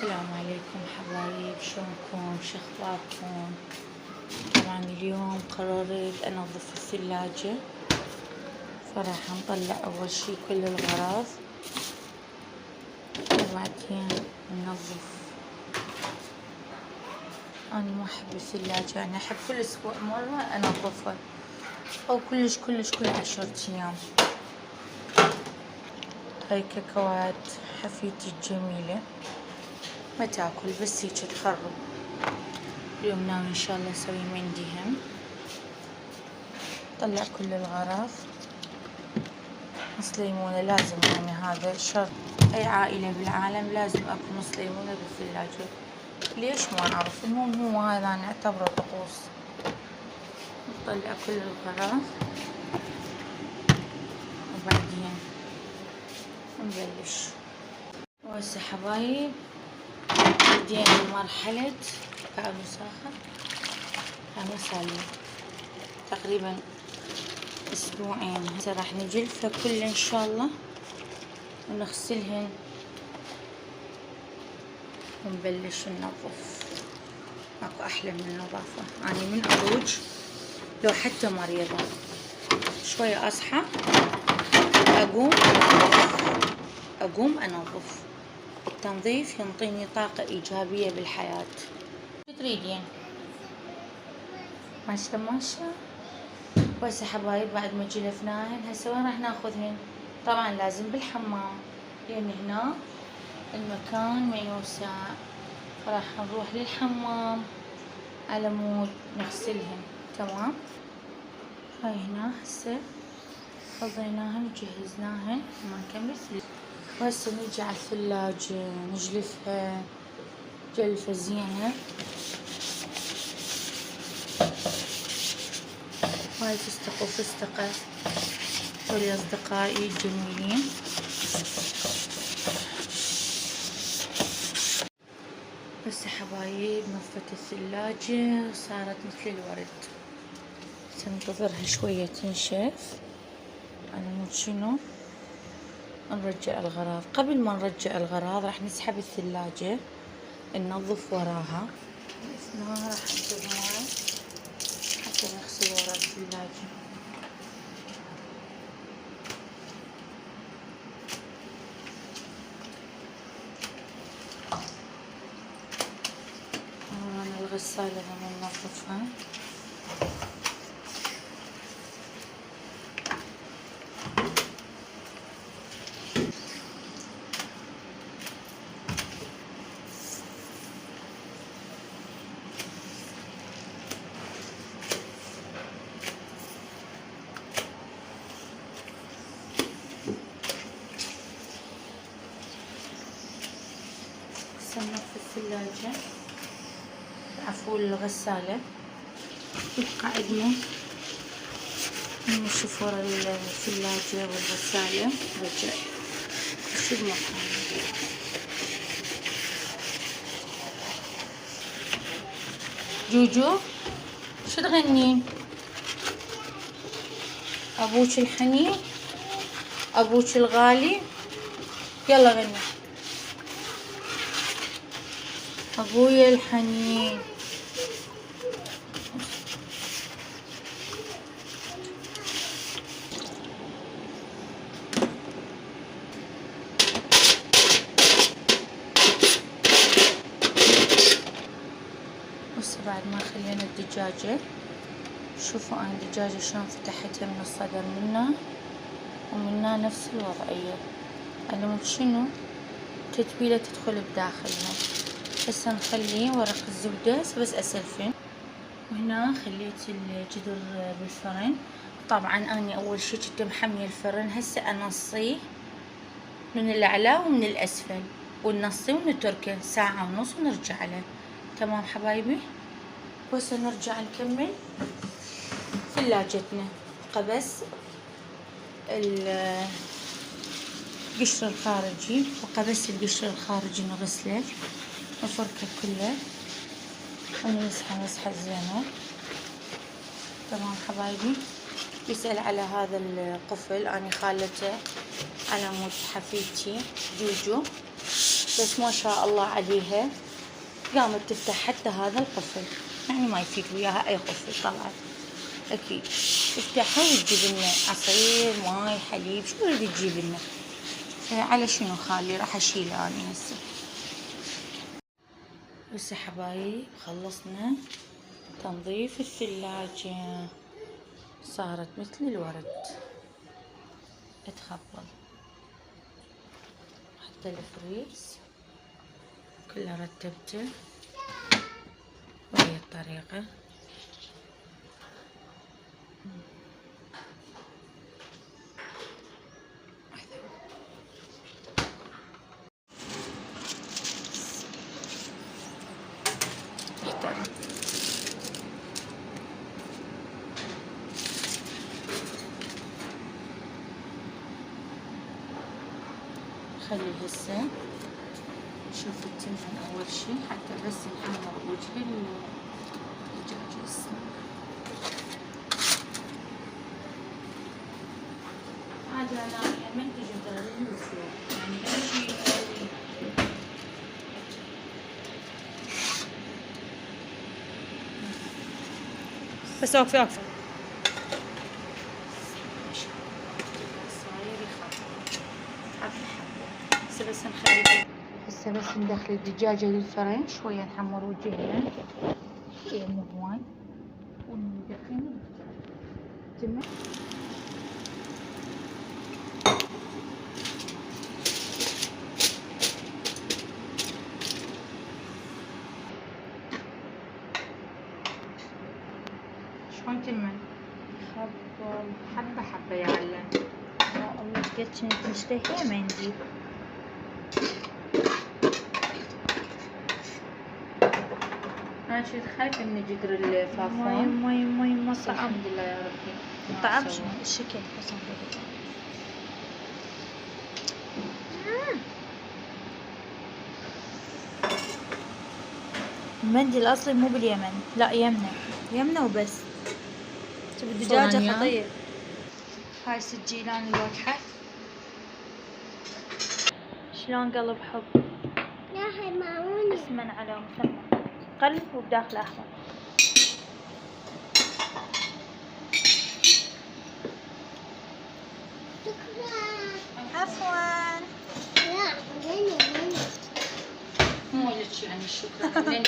السلام عليكم حبايب، شلونكم؟ شخباركم؟ طبعا اليوم قررت انظف الثلاجة، فراح نطلع اول شي كل الغراض وبعدين ننظف. انا ما احب الثلاجة، يعني احب كل اسبوع مرة انظفها او كل 10 ايام. هاي كاكاوات حفيدتي الجميلة ما تاكل بس هيك تخرب. اليوم ناوي ان شاء الله اسوي مندي هم. طلع كل الغراض. نص ليمونة لازم، يعني هذا شرط، اي عائلة بالعالم لازم اكل نص ليمونة بالثلاجة. ليش ما اعرف، المهم هو هذا انا اعتبره طقوس. نطلع كل الغراض وبعدين نبلش. وهسه حبايب بدينا بمرحلة كعب مساخة. هذا صار تقريبا اسبوعين. هسه راح نجلفها كل ان شاء الله ونغسلهن ونبلش ننظف. ماكو احلى من النظافة. انا من اروج لو حتى مريضة شوية اصحى اقوم انظف. التنظيف ينطيني طاقة ايجابية بالحياة. شو تريدين؟ ماشية. وهسه حبايب بعد ما جلفناهن هسه وين راح ناخذهن؟ طبعا لازم بالحمام، لان هنا المكان ما يوسع، راح نروح للحمام على مود نغسلهن. تمام. هاي هنا هسه فضيناهن وجهزناهن وما نكمل. وهسه نجي على الثلاجة نجلفها جلفة زينة. هاي فستق وفستقة هولي أصدقائي الجميلين. بس حبايب نظفت الثلاجة وصارت مثل الورد. سننتظرها شوية تنشف على مود شنو نرجع الغراض. قبل ما نرجع الغراض راح نسحب الثلاجة ننظف وراها. هنا راح نجيب ماي حتى نغسل ورا الثلاجة. الغسالة هم ننظفها. ننظف الثلاجة، عفوا الغسالة. يبقى عندنا نشوف ورا الثلاجة والغسالة نرجع شو المكان. جوجو شو تغنين؟ ابوك الحنين، ابوك الغالي، يلا غني. ابويا الحنين. بس بعد ما خلينا الدجاجة، شوفوا انا الدجاجة شلون فتحتها من الصدر ومنا نفس الوضعية. على مود شنو تتبيلة تدخل بداخلها. هسه نخلي ورق الزبدة بس اسلفن. وهنا خليت الجدر بالفرن. طبعا اني اول شي كنت محمية الفرن، هسه انصيه من الاعلى ومن الاسفل ونصيه ونتركه ساعة ونص ونرجع له. تمام حبايبي. وهسه نرجع نكمل ثلاجتنا. قبس القشر الخارجي، وقبس القشر الخارجي نغسله نفركه كله ونمسحه مسحة زينة. تمام حبايبي. يسأل على هذا القفل، أنا خالته على مود حفيدتي جوجو. بس ما شاء الله عليها قامت تفتح حتى هذا القفل، يعني ما يفيد وياها اي قفل طلعت اكيد تفتحها وتجيب لنا عصير ماي حليب شو تريد تجيب لنا. على شنو خالي راح اشيله اني هسه حبايب خلصنا تنظيف الثلاجة، صارت مثل الورد اتخبل. حتى الفريز كله رتبته بهي الطريقة. خلي هسه شوف التمن اول شي حتى بس نحمر وجه الدجاج. هذا انا منتج اليوتيوب يعني اي شيء بس اوقفي اوقفي. صاير يخبط حبة حبة. هسه بس نخلي هسه بس ندخل الدجاجة للفرن شوية نحمر وجهها شوية مو هواي وندخل الدجاجة تمام. شلون تمن؟ خبل حبة حبة يا علم. يا الله قد كنت مشتهية ما عندي. أنا كنت خايفة من جدر الفافون. ماي ما طعم. الحمد لله يا ربي. طعم شنو الشكل قسم المندي الأصلي مو باليمن، لا يمنة وبس. تبي الدجاجة خطير. هاي سجيلان الواضحة شلون قلب حب. لا هاي معونة اسمن على مسمى قلب وبداخله أحمر. عفوا. لا مني مو لك يعني شكرا مني.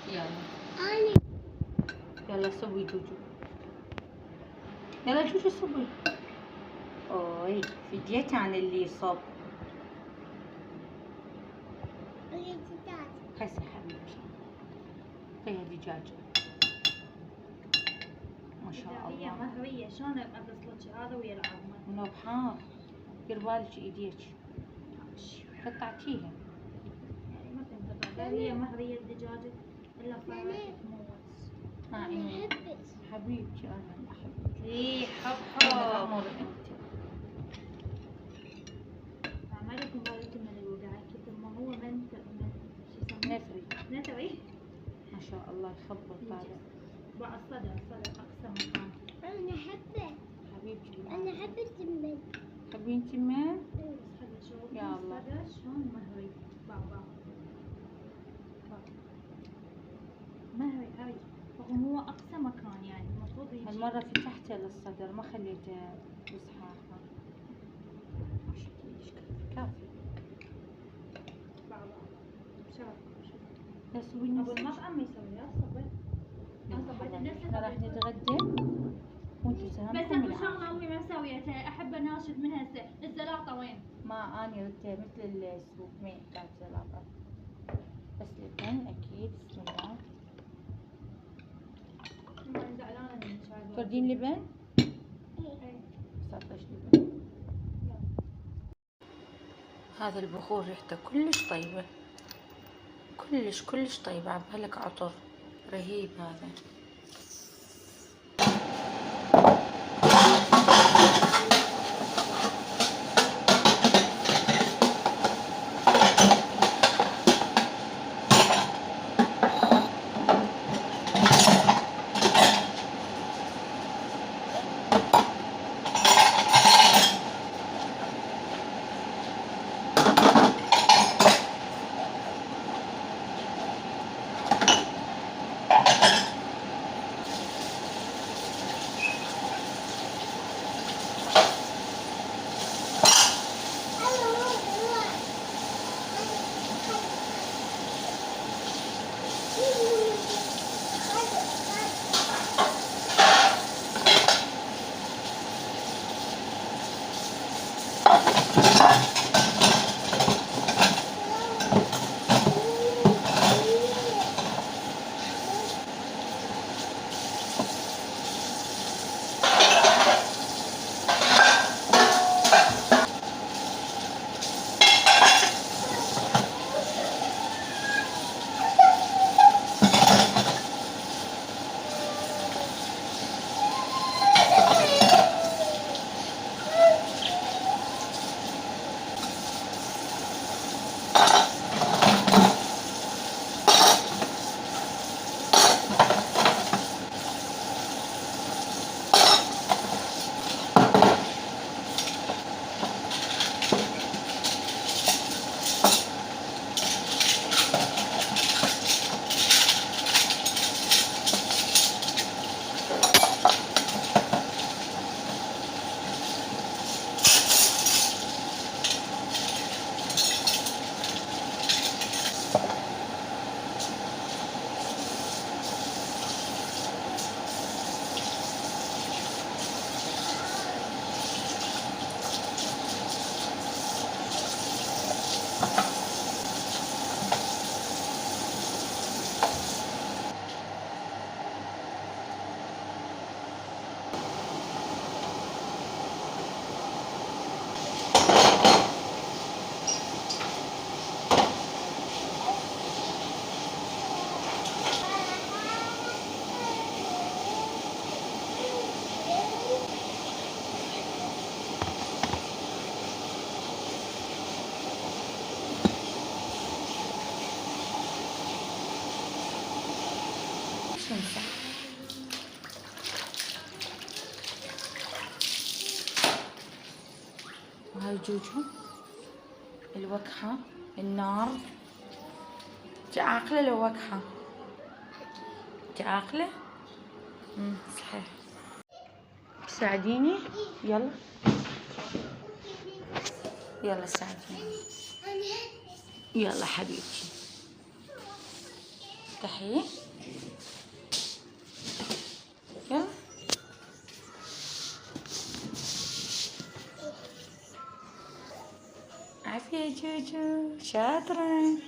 يلا أنا يلا سوي جوجو. يلا جوجو سوي. اوي فديت عن اللي صب. هسه حبيبتي هي دجاجة ما شاء الله مهوية شلون أبصلك هذا ويا العظمة ونبحار. دير بالك ايديك قطعتيها يعني ما تنقطع. هي مهوية الدجاجة إلا صارت تموت. عيني حبيبتي انا احبك. اي حب عمر انت عمالكم بالك من الوقعة كثر ما هو من شو نثري نثري ما شاء الله يخبط هذا. بقى الصدر أقصى مكان. أنا أحبه حبيبتي أنا أحب التمن. تحبين تمن؟ بس خلي شوف يا الله. الصدر شلون مهوي. بابا مهوي هاي وهو أقصى مكان يعني المفروض يجي. هالمرة فتحته للصدر ما خليته بصحاحة. ما شفت ايش كافي. بابا شاف لا سوي أبو نفسك. المطعم يسويها صبت. احنا راح نتغدى وانتو بس سهمكم اكو بالعافية. شغله امي ما مسويتها احب اناشد من هسه. الزلاطه وين؟ ما اني ردتها مثل السوق ما يحتاج زلاطة. بس لبن اكيد بسم الله. انا زعلانه من شاي. تردين لبن؟ اي. صافش لبن. هذا البخور ريحته كلش طيبة كلش طيبة. عبالك عطر رهيب هذا. تمسح. وهاي جوجو الوكحة النار. انتي عاقلة لو وكحة؟ انتي عاقلة؟ صحيح. تساعديني؟ يلا يلا ساعديني. يلا حبيبتي افتحي. يلا عافية جوجو، شاطرة.